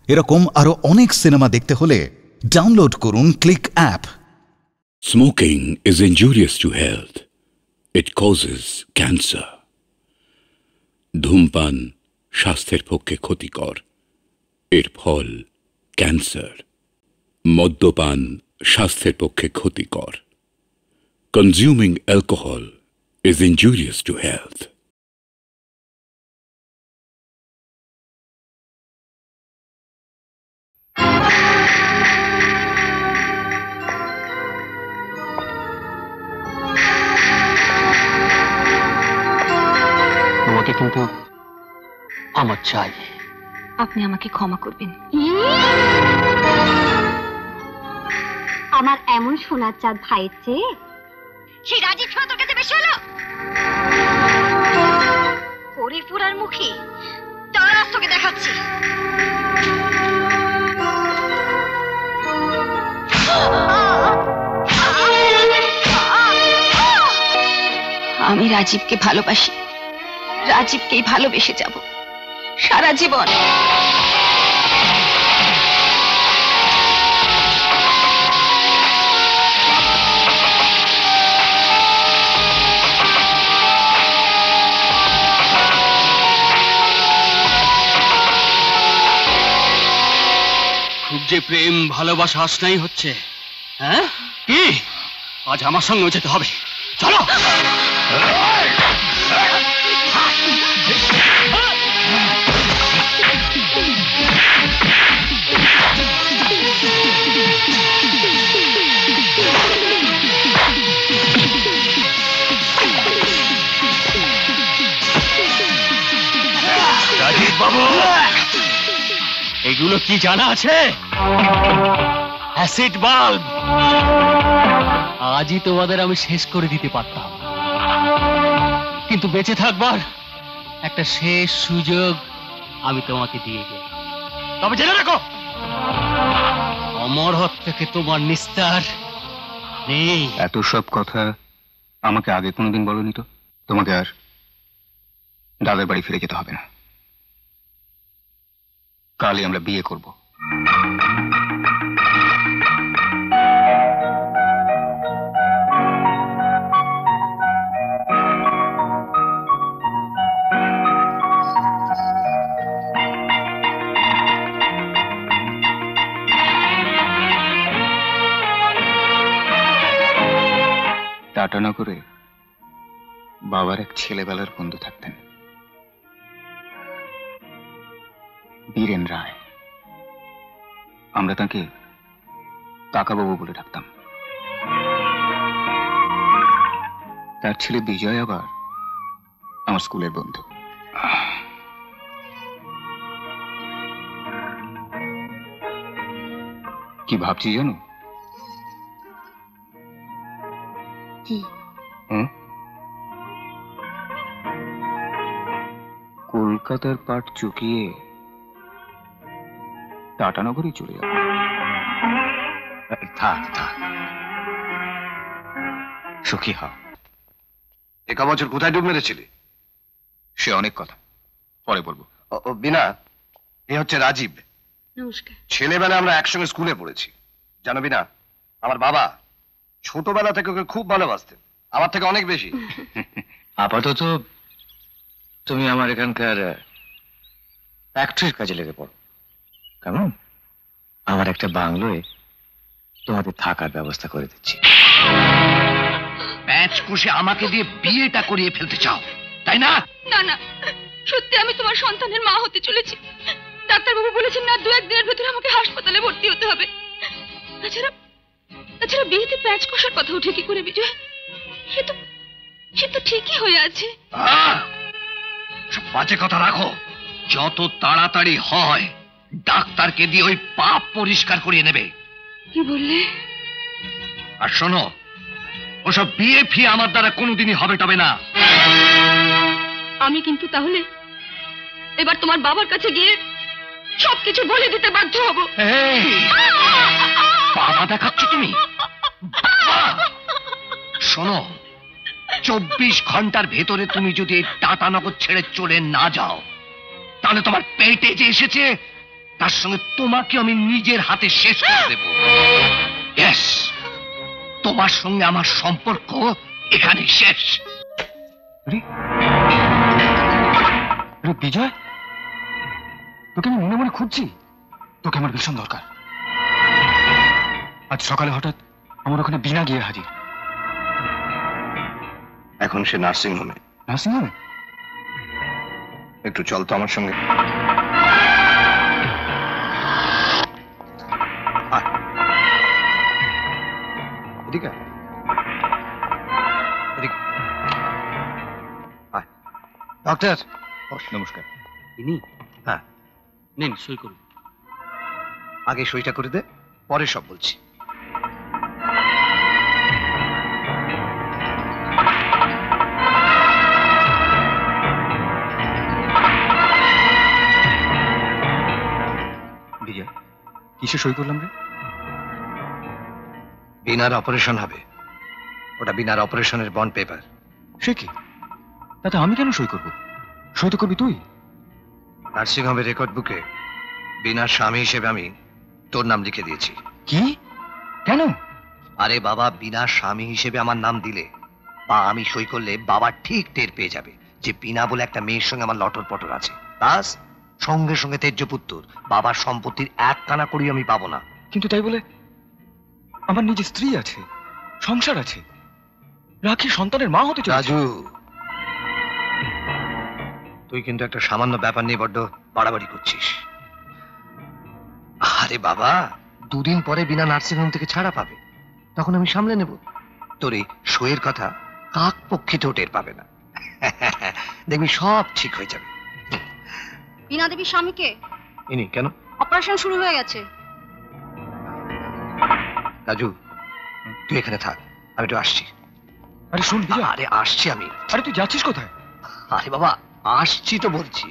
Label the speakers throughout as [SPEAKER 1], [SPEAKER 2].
[SPEAKER 1] এরকম আরো অনেক সিনেমা দেখতে হলে ডাউনলোড করুন click app.
[SPEAKER 2] Smoking is injurious to health. It causes cancer. ধূমপান স্বাস্থ্যের পক্ষে ক্ষতিকর, এর ফল ক্যান্সার। মদ্যপান স্বাস্থ্যের পক্ষে ক্ষতিকর। Consuming alcohol is injurious to health.
[SPEAKER 3] তোমাকে কিন্তু আমার চাই।
[SPEAKER 4] আপনি আমাকে ক্ষমা করবেন।
[SPEAKER 5] আমার এমন সোনার চাঁদ ভাইয়ের চেয়ে
[SPEAKER 4] সেই রাজীব ছোঁয়া তোর কাছে বেশি হলো? হরিপুরার মুখী, তার তোকে দেখাচ্ছি। আমি রাজীবকে ভালোবাসি, রাজীবকেই ভালোবেসে যাব সারা জীবন।
[SPEAKER 3] খুব যে প্রেম ভালোবাসা আসনাই হচ্ছে। হ্যাঁ কি আজ আমার সঙ্গে যেতে হবে, চলো। রাজীব বাবু, এগুলো কি জানা আছে? Acid bulb. আজই তোমাদের আমি শেষ করে দিতে পারতাম, কিন্তু বেঁচে থাকবার একটা শেষ সুযোগ আমি তোমাকে দিয়ে গেলাম। তবে জেনে রাখো, অমর হাত থেকে তোমার নিস্তার নেই।
[SPEAKER 6] এত সব কথা আমাকে আগে কোনোদিন বলনি তো। তোমাকে আর দাদার বাড়ি ফিরে যেতে হবে না। কালই আমরা বিয়ে করব। টাটানগরে বাবার এক ছেলেবেলার বন্ধু থাকতেন, বীরেন রায়। আমরা তাকে কাকাবাবু বলে ডাকতাম। তার ছেলে বিজয় আবার আমার স্কুলের বন্ধু। কি ভাবছি জানো?
[SPEAKER 5] কি?
[SPEAKER 6] কলকাতার পাট চুকিয়ে টাটানগরই চলে যাবে।
[SPEAKER 7] থাক থাক, সুখী হও। একা বছর কোথায় ডুব মেরেছিলি?
[SPEAKER 6] সে অনেক কথা, পরে বলবো।
[SPEAKER 7] বিনা, এ হচ্ছে রাজীব।
[SPEAKER 4] নমস্কার।
[SPEAKER 7] ছেলেবেলা আমরা একসঙ্গে স্কুলে পড়েছি, জানো বিনা। আমার বাবা ছোটবেলা থেকে ওকে খুব ভালোবাসতেন, আমার থেকে অনেক বেশি।
[SPEAKER 6] আপাতত তুমি আমার এখানকার ফ্যাক্টরির কাজে লেগে পড়ো, কেমন? আমার একটা বাংলোয় তোমাদের থাকার ব্যবস্থা করে দিচ্ছি।
[SPEAKER 7] প্যাচ কষে আমাকে দিয়ে বিয়েটা করিয়ে ফেলতে চাও, তাই না?
[SPEAKER 4] না না, সত্যি আমি তোমার সন্তানের মা হতে চলেছি। ডাক্তারবাবু বলেছেন না, 2-1 দিনের ভেতরে আমাকে হাসপাতালে ভর্তি হতে হবে। তাছাড়া বিয়েতে প্যাচ কষার কথা উঠে কি করে বিজয়? সে তো ঠিকই হয়ে আছে।
[SPEAKER 7] সব বাজে কথা রাখো। যত তাড়াতাড়ি হয় ডাক্তারকে দিয়ে ওই পাপ পরিষ্কার করিয়ে নেবে।
[SPEAKER 4] কি বললে?
[SPEAKER 7] আর শোনো, ওসব বিয়ে ফিয়ে আমার দ্বারা কোনোদিনই হবে টবে না।
[SPEAKER 4] আমি কিন্তু তাহলে এবার তোমার বাবার কাছে গিয়ে সবকিছু বলে দিতে বাধ্য হব।
[SPEAKER 7] বাবা দেখাচ্ছ তুমি? শোনো, 24 ঘন্টার ভেতরে তুমি যদি টাটানগর ছেড়ে চলে না যাও, তাহলে তোমার পেটে যে এসেছে তার সঙ্গে তোমাকে আমি নিজের হাতে শেষ করে দেব। ব্যাস, তোমার সঙ্গে আমার সম্পর্ক এখানে শেষ।
[SPEAKER 6] বিজয়, তোকে আমি মনে মনে খুঁজছি। তোকে আমার ভীষণ দরকার। আজ সকালে হঠাৎ আমার ওখানে বিনা গিয়ে হাজির।
[SPEAKER 7] এখন সে নার্সিং হোমে।
[SPEAKER 6] নার্সিং হোমে?
[SPEAKER 7] একটু চল তো আমার সঙ্গে। এদিকে ডক্টর।
[SPEAKER 6] নমস্কার।
[SPEAKER 3] ইনি?
[SPEAKER 7] হ্যাঁ,
[SPEAKER 3] নিন সই করুন।
[SPEAKER 7] আগে সইটা করে দে, পরে সব বলছি।
[SPEAKER 6] বিজয়, কিসে সই করলাম রে?
[SPEAKER 7] বিনার অপারেশন হবে। ওটা বিনার অপারেশনের বন্ড পেপার।
[SPEAKER 6] সে কি? তাতে আমি কেন সই করব? সই তো করবি তুই।
[SPEAKER 7] নার্সিং হোমের রেকর্ড বুকে বিনার স্বামী হিসেবে আমি তোর নাম লিখে দিয়েছি।
[SPEAKER 6] কি? কেন?
[SPEAKER 7] আরে বাবা, বিনার স্বামী হিসেবে আমার নাম দিলে বা আমি সই করলে বাবা ঠিক টের পেয়ে যাবে যে বিনা বলে একটা মেয়ের সঙ্গে আমার লটর পটর আছে। বাস, সঙ্গে সঙ্গে তেজ্য পুত্র বাবার সম্পত্তির এক কানা করি আমি পাবো না।
[SPEAKER 6] কিন্তু তাই বলে আমার নিজের স্ত্রী আছে, সংসার আছে, রাখি সন্তানের মা হতে চাই।
[SPEAKER 7] রাজু, তুই কিন্তু একটা সামান্য ব্যাপার নিয়ে বড্ড বাড়াবাড়ি করছিস। আরে বাবা, দুদিন পরে বিনা নার্সিং হোম থেকে ছাড়া পাবে, তখন আমি সামলে নেব। তোর এই সইয়ের কথা কাক পক্ষিতেও টের পাবে না। দেখবি সব ঠিক হয়ে যাবে।
[SPEAKER 5] বিনা দেবীর স্বামীকে
[SPEAKER 7] ইনি কেন?
[SPEAKER 5] অপারেশন শুরু হয়ে গেছে।
[SPEAKER 7] রাজু, তুই এখানে থাক, আমি একটু আসছি।
[SPEAKER 6] আরে শোন বিজয়।
[SPEAKER 7] আরে আসছি আমি।
[SPEAKER 6] আরে তুই যাচ্ছিস কোথায়?
[SPEAKER 7] আরে বাবা, আসছি তো বলছি।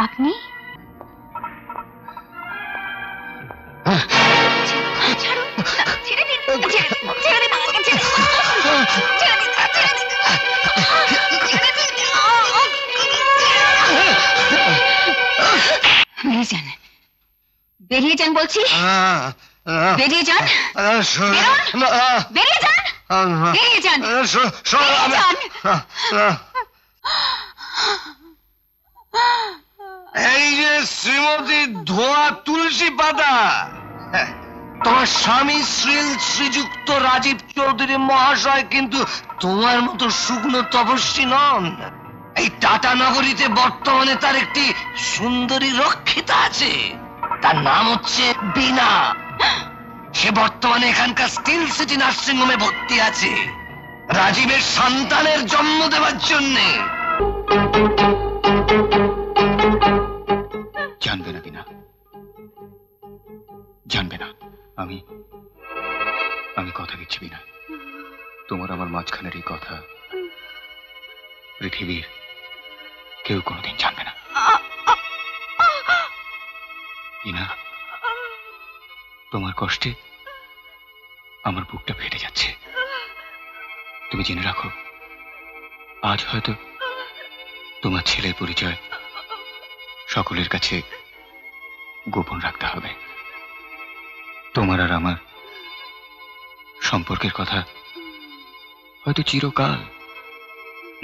[SPEAKER 5] আপনি? ছাড়ুন, ছেড়ে দিন, ছেড়ে দিন, ছেড়ে দিন আমাকে, ছেড়ে দিন, ছেড়ে দিন, ছেড়ে দিন, ছেড়ে দিন। বেরিয়ে যান, বেরিয়ে যান বলছি, বেরিয়ে যান, বেরিয়ে যান, বেরিয়ে যান, বেরিয়ে যান।
[SPEAKER 7] এই যে শ্রীমতী ধোয়া তুলসী পাতা, তোমার স্বামী শ্রীযুক্ত রাজীব চৌধুরী মহাশয় কিন্তু তোমার মতো শুকনো তপস্বী নন। এই টাটা নগরীতে বর্তমানে তার একটি সুন্দরী রক্ষিতা আছে, তার নাম হচ্ছে বিনা। সে বর্তমানে এখানকার স্টিল সিটি নার্সিং হোমে ভর্তি আছে রাজীবের সন্তানের জন্ম দেওয়ার জন্যে।
[SPEAKER 6] জানবে না বিনা, জানবে না। আমি কথা দিচ্ছি বিনা, তোমার আমার মাঝখানের এই কথা পৃথিবীর কেউ কোনোদিন জানবে না। বিনা, তোমার কষ্টে আমার বুকটা ফেটে যাচ্ছে। তুমি জেনে রাখো, আজ হয়তো তোমার ছেলের পরিচয় সকলের কাছে গোপন রাখতে হবে। তোমার আর আমার সম্পর্কের কথা হয়তো চিরকাল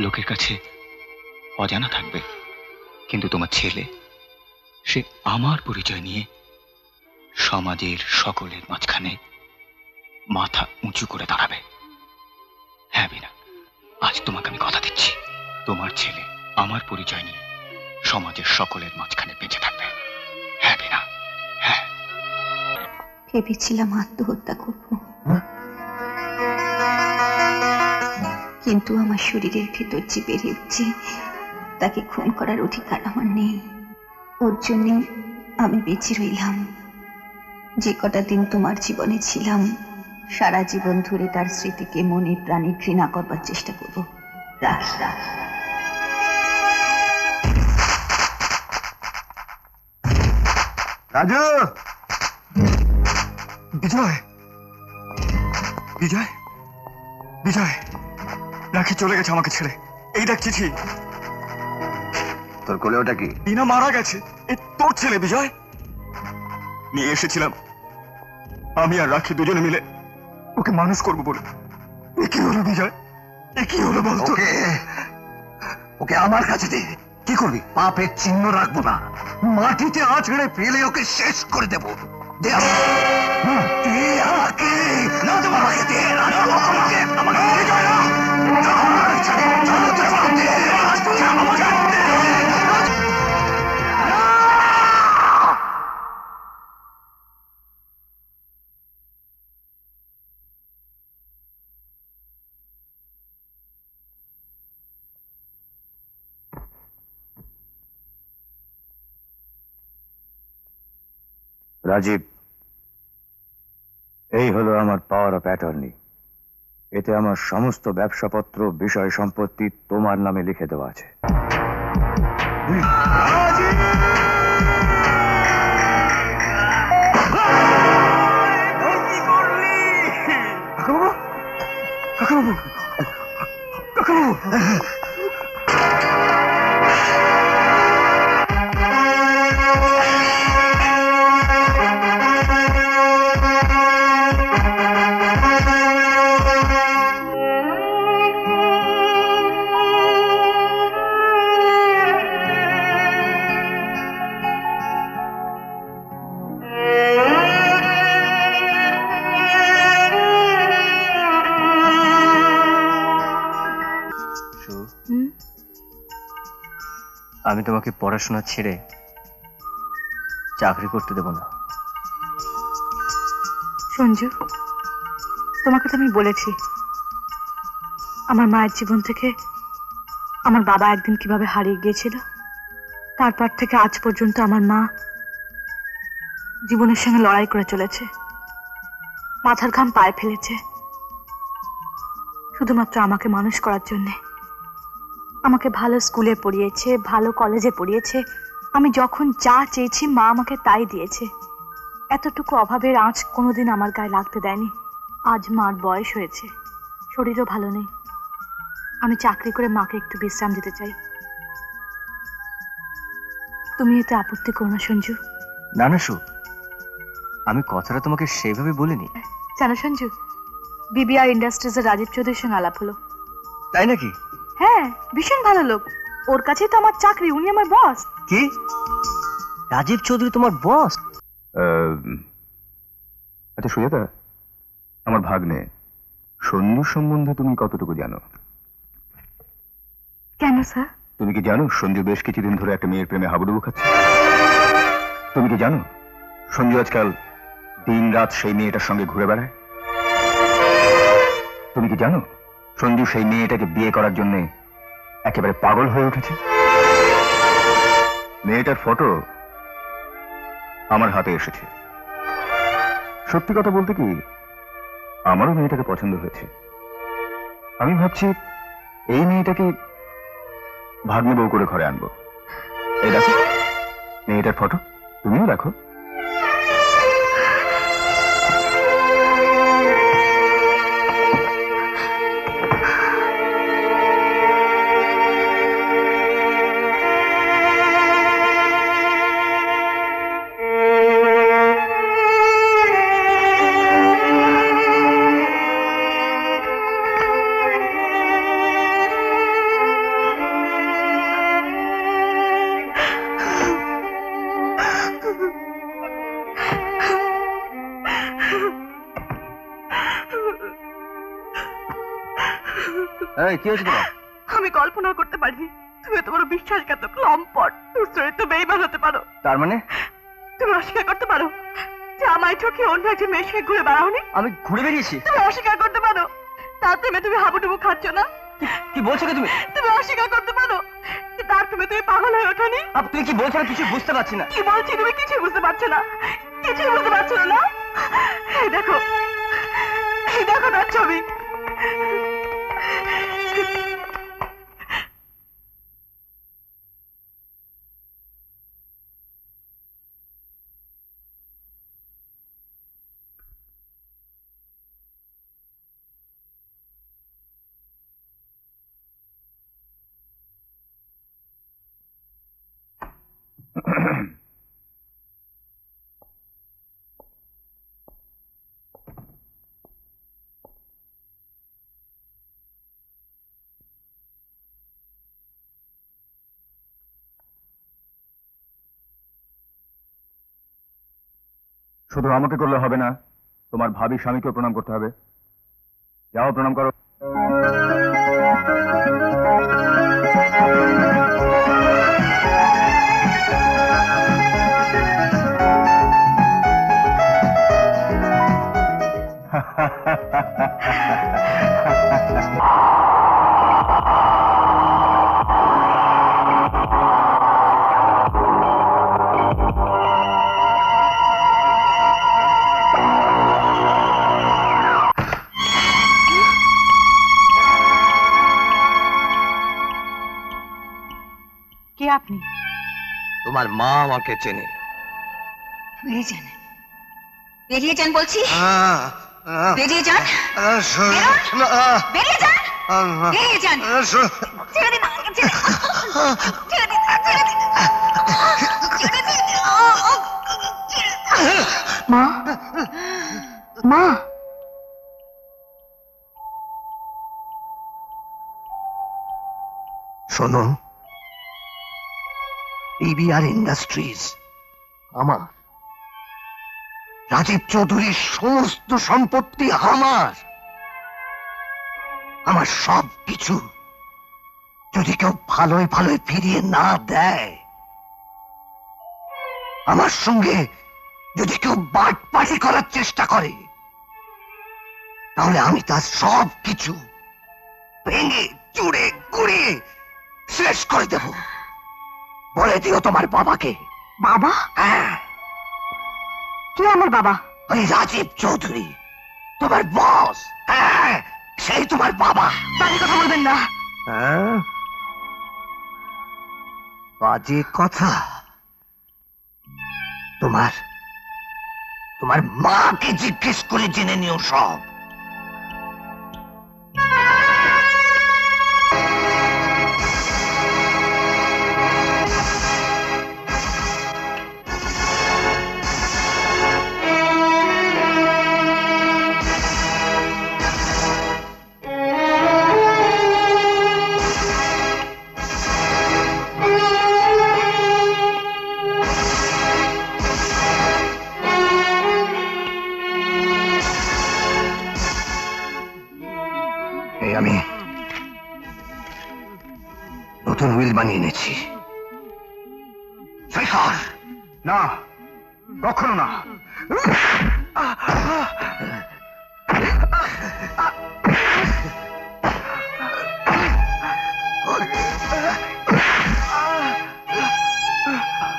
[SPEAKER 6] লোকের কাছে অজানা থাকবে, কিন্তু তোমার ছেলে সে আমার পরিচয় নিয়ে সমাজের সকলের মাঝখানে মাথা উঁচু করে দাঁড়াবে। হ্যাঁ বিনা, আজ তোমাকে আমি কথা দিচ্ছি, তোমার ছেলে আমার পরিচয় নিয়ে সমাজের সকলের মাঝখানে বেঁচে থাকবে। হ্যাঁ বিনা, হ্যাঁ।
[SPEAKER 8] ভেবেছিলাম আত্মহত্যা করব, কিন্তু আমার শরীরের ভেতর যে বেড়ে উঠছে তাকে খুন করার অধিকার আমার নেই। ওর জন্য আমি বেঁচে রইলাম। যে কটা দিন তোমার জীবনে ছিলাম, সারা জীবন ধরে তার স্মৃতিকে মনে প্রাণে ঘৃণা করবার চেষ্টা করব। রাখি।
[SPEAKER 6] রাজু, বিজয়, বিজয়, বিজয়, রাখি চলে গেছে আমাকে ছেড়ে। এই দেখ চিঠি।
[SPEAKER 7] তোর কোলে ওটা কি?
[SPEAKER 6] টিনা মারা গেছে। এ তোর ছেলে বিজয়। নিয়ে এসেছিলাম আমি আর রাখি দুজনে মিলে ওকে মানুষ করবো বলে। এ কি হলো বিজয়, এ কি হলো বলতো?
[SPEAKER 7] ওকে আমার কাছে দে। কি করবি? পাপের চিহ্ন রাখবো না, মাটিতে আছড়ে ফেলে ওকে শেষ করে দেবো। দে দে আমাকে। না তো আমাকে দে, আমাকে আমাকে বিজয় না।
[SPEAKER 9] রাজীব, এই হলো আমার পাওয়ার অফ অ্যাটর্নি। এতে আমার সমস্ত ব্যবসাপত্র, বিষয় সম্পত্তি তোমার নামে লিখে দেওয়া আছে।
[SPEAKER 6] কাকাবাবু, কাকাবাবু,
[SPEAKER 10] আমি তোমাকে পড়াশোনা ছেড়ে চাকরি করতে দেব না।
[SPEAKER 11] সঞ্জু, তোমাকে তো আমি বলেছি আমার মায়ের জীবন থেকে আমার বাবা একদিন কিভাবে হারিয়ে গিয়েছিল। তারপর থেকে আজ পর্যন্ত আমার মা জীবনের সঙ্গে লড়াই করে চলেছে, মাথার ঘাম পায়ে ফেলেছে শুধুমাত্র আমাকে মানুষ করার জন্যে। আমাকে ভালো স্কুলে পড়িয়েছে, ভালো কলেজে পড়িয়েছে। আমি যখন যা চেয়েছি মা আমাকে তাই দিয়েছে। এতটুকু অভাবের আঁচ কোনোদিন আমার গায়ে লাগতে দেয়নি। আজ মার বয়স হয়েছে, শরীরও ভালো নেই। আমি চাকরি করে মাকে একটু বিশ্রাম দিতে চাই। তুমি এতে আপত্তি করো না সঞ্জু?
[SPEAKER 10] না না সু, আমি কথাটা তোমাকে সেইভাবে বলিনি।
[SPEAKER 11] জানো সঞ্জু, বিবিআর ইন্ডাস্ট্রিজের রাজীব চৌধুরীর সঙ্গে আলাপ হলো।
[SPEAKER 10] তাই নাকি?
[SPEAKER 11] হ্যাঁ, ভীষণ ভালো লোক। ওর কাছেই তো আমার চাকরি, উনি আমার বস।
[SPEAKER 10] কি? রাজীব চৌধুরী তোমার বস?
[SPEAKER 9] আচ্ছা সুজাতা, আমার ভাগ্নে সঞ্জু সম্বন্ধে তুমি কতটুকু জানো?
[SPEAKER 11] কেন স্যার?
[SPEAKER 9] তুমি কি জানো সঞ্জু বেশ কিছুদিন ধরে একটা মেয়ের প্রেমে হাবুডুবু খাচ্ছে? তুমি কি জানো সঞ্জু আজকাল দিন রাত সেই মেয়েটার সঙ্গে ঘুরে বেড়ায়? তুমি কি জানো সঞ্জু সেই মেয়েটাকে বিয়ে করার জন্য একেবারে পাগল হয়ে উঠেছে? মেয়েটার ফটো আমার হাতে এসেছে। সত্যি কথা বলতে কি, আমারও মেয়েটাকে পছন্দ হয়েছে। আমি ভাবছি এই মেয়েটাকে ভাগ্নে বউ করে ঘরে আনবো। এই দেখো মেয়েটার ফটো, তুমিও দেখো।
[SPEAKER 10] কি হয়েছে তোমার?
[SPEAKER 11] আমি কল্পনা করতে পারিনি তুমি এত বড় বিশ্বাসঘাতক, লম্পট, দুশ্চরিত্র বেঈমান হতে পারো।
[SPEAKER 10] তার মানে?
[SPEAKER 11] তুমি অস্বীকার করতে পারো যে আমায় ঠকিয়ে অন্য একজন মেয়ের সঙ্গে ঘুরে বেড়াওনি?
[SPEAKER 10] আমি ঘুরে বেরিয়েছি?
[SPEAKER 11] তুমি অস্বীকার করতে পারো তার প্রেমে তুমি হাবুডুবু খাচ্ছ না?
[SPEAKER 10] কি বলছো তুমি?
[SPEAKER 11] তুমি অস্বীকার করতে পারো যে তার প্রেমে তুমি পাগল হয়ে ওঠোনি?
[SPEAKER 10] তুমি কি বলছো না কিছু বুঝতে পারছি না।
[SPEAKER 11] কি বলছি তুমি কিছুই বুঝতে পারছো না? কিছুই বুঝতে পারছো না? এই দেখো, এই দেখো তার ছবি।
[SPEAKER 9] শুধু আমাকে করলে হবে না, তোমার ভাবি স্বামীকে প্রণাম করতে হবে। যাও প্রণাম করো।
[SPEAKER 11] কে আপনি?
[SPEAKER 7] তোমার মা আমাকে চেনে।
[SPEAKER 8] বেরিয়ে যান, বেরিয়ে যান বলছি, বেরিয়ে যান, বেরিয়ে যান, বেরিয়ে যান। ছেড়ে দিন আমাকে, ছেড়ে দিন, ছেড়ে দিন। মা, মা।
[SPEAKER 7] শোনো, পিভিআর ইন্ডাস্ট্রিজ আমার, রাজীব চৌধুরীর সমস্ত সম্পত্তি আমার। আমার সব কিছু যদি কেউ ভালোই ভালোই ফিরিয়ে না দেয়, আমার সঙ্গে যদি কেউ বাটপাটি করার চেষ্টা করে, তাহলে আমি তার সব কিছু ভেঙে চুড়ে গুড়িয়ে শেষ করে দেব। বলে দিও তোমার বাবাকে।
[SPEAKER 11] বাবা?
[SPEAKER 7] হ্যাঁ।
[SPEAKER 11] কে আমার বাবা?
[SPEAKER 7] ওই রাজীব চৌধুরী, তোমার বস। হ্যাঁ, সেই তোমার বাবা।
[SPEAKER 11] বাজে কথা বলবেন না।
[SPEAKER 7] হ্যাঁ, বাজে কথা? তোমার মাকে জিজ্ঞেস করে জেনে নিও সব। আমি নতুন উইল বানিয়ে এনেছি।
[SPEAKER 9] না, কখনো না।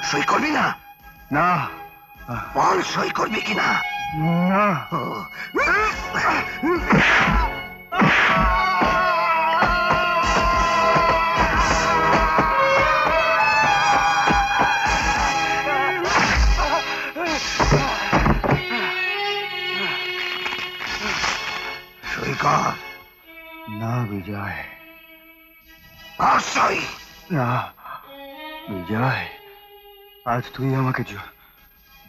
[SPEAKER 7] সই করবি না?
[SPEAKER 9] না।
[SPEAKER 7] বল সই করবি কিনা?
[SPEAKER 9] না। না বিজয়, না বিজয়, আজ তুই আমাকে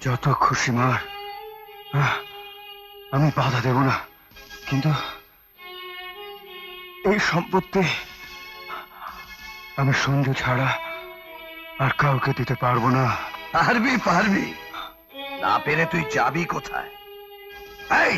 [SPEAKER 9] যত খুশি মার, আমি বাধা দেব না, কিন্তু এই সম্পত্তি আমি সঞ্জু ছাড়া আর কাউকে দিতে পারবো না।
[SPEAKER 7] পারবি, পারবি না। পেরে তুই যাবি কোথায়? এই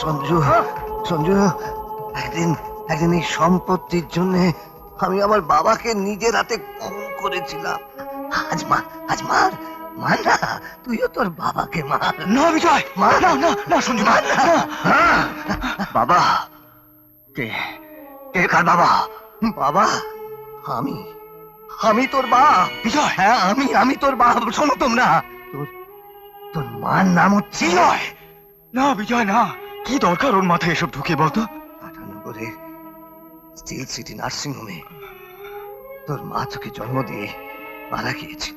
[SPEAKER 7] সঞ্জু সঞ্জু, একদিন একদিন এই সম্পত্তির জন্য আমি আমার বাবাকে নিজের হাতে খুন করেছিলাম। আজ মার মার না, তুইও তোর বাবাকে মার।
[SPEAKER 6] না বিজয়,
[SPEAKER 7] মার
[SPEAKER 6] না না না সঞ্জু,
[SPEAKER 7] মার না। বাবা কে কে কার বাবা? বাবা আমি তোর বাপ
[SPEAKER 6] বিজয়।
[SPEAKER 7] হ্যাঁ আমি তোর বাপ। শোনো তোমরা, তোর মার নাম হচ্ছে
[SPEAKER 6] বিজয়। না বিজয় না, কি দরকার ওর মাথায় এসব ঢুকিয়ে বলতো?
[SPEAKER 7] পাঠানগরের স্টিল সিটি নার্সিং হোমে তোর মা তোকে জন্ম দিয়ে মারা গিয়েছিল।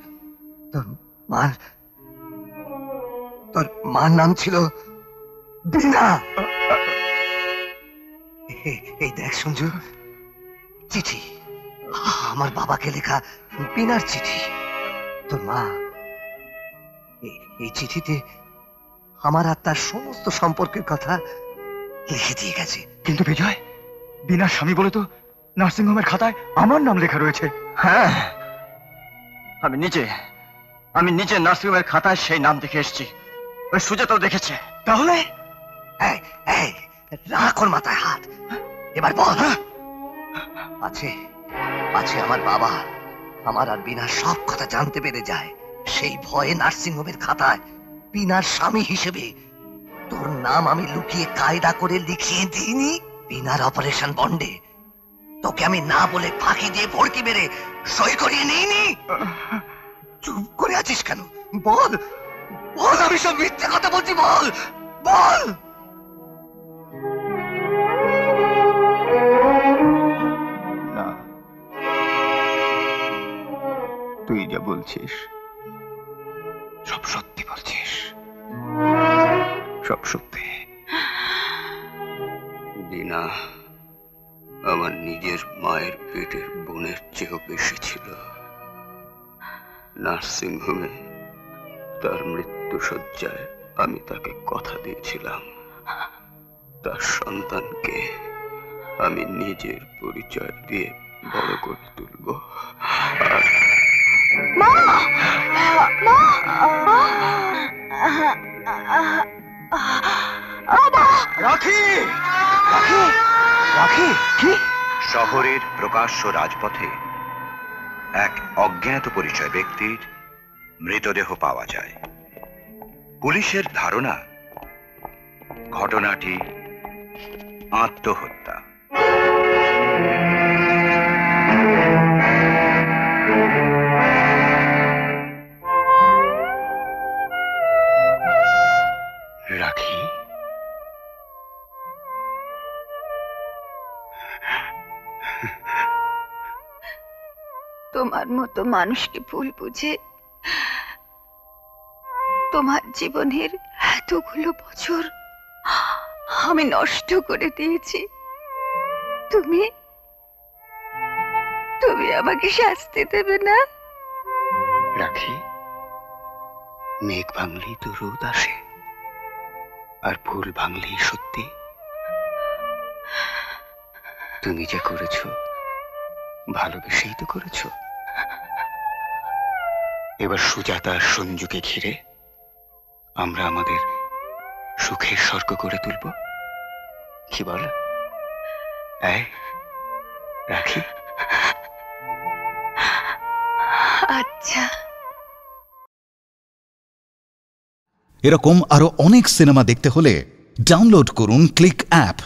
[SPEAKER 7] তোর মার নাম ছিল বীণা। এই দেখ সঞ্জু, চিঠি, আমার বাবাকে লেখা বীণার চিঠি। তোর মা এই চিঠিতে আমার আর তার সমস্ত সম্পর্কের কথা লিখে দিয়ে গেছে।
[SPEAKER 6] কিন্তু বিজয়, বীণার স্বামী বলে তো নার্সিং হোমের খাতায় আমার নাম লেখা রয়েছে।
[SPEAKER 10] হ্যাঁ, আমি নিজে নার্সিং হোমের খাতায় সেই নাম দেখে এসেছি। ওই সুজাতাও দেখেছে।
[SPEAKER 6] তাহলে
[SPEAKER 7] রাখ ওর মাথায় হাত। এবার বল, আছে আমার বাবা আমার আর বীণার সব কথা জানতে পেরে যায়, সেই ভয়ে নার্সিং হোমের খাতায় বীণার স্বামী হিসেবে তোর নাম আমি লুকিয়ে কায়দা করে লিখিয়ে দিইনি। বীণার অপারেশন বন্ডে তোকে আমি না বলে ফাঁকি দিয়ে ভর্তি মেরে সই করিয়ে নিইনি। চুপ করে আছিস কেন? বল বল, আমি সব মিথ্যে কথা বলছি, বল বল।
[SPEAKER 6] না, তুই যা বলছিস সব সত্যি বলছিস, সব সত্যি।
[SPEAKER 10] বীণা আমার নিজের মায়ের পেটের বোনের চেয়েও বেশি ছিল। নার্সিং হোমে তার মৃত্যু শয্যায় আমি তাকে কথা দিয়েছিলাম, তার সন্তানকে আমি নিজের পরিচয় দিয়ে বড় করে তুলব।
[SPEAKER 6] রাখি রাখি রাখি কি?
[SPEAKER 12] শহরের প্রকাশ্য রাজপথে এক অজ্ঞাত পরিচয় ব্যক্তির মৃতদেহ পাওয়া যায়। পুলিশের ধারণা ঘটনাটি আত্মহত্যা।
[SPEAKER 6] রাখি,
[SPEAKER 8] তোমার মতো মানুষকে ভুল বুঝে তোমার জীবনের এতগুলো বছর আমি নষ্ট করে দিয়েছি। তুমি আমাকে শাস্তি দেবে না?
[SPEAKER 6] রাখি, মেঘ ভাঙলেই তো রোদ আসে, আর ভুল ভাঙলেই সত্যি। তুমি যে করেছো ভালোবেসেই তো করেছো। এবার সুজাতা আর সঞ্জুকে ঘিরে আমরা আমাদের সুখের স্বর্গ করে তুলব, কি বল? রাখি।
[SPEAKER 8] আচ্ছা।
[SPEAKER 1] এরকম আরো অনেক সিনেমা দেখতে হলে ডাউনলোড করুন ক্লিক অ্যাপ।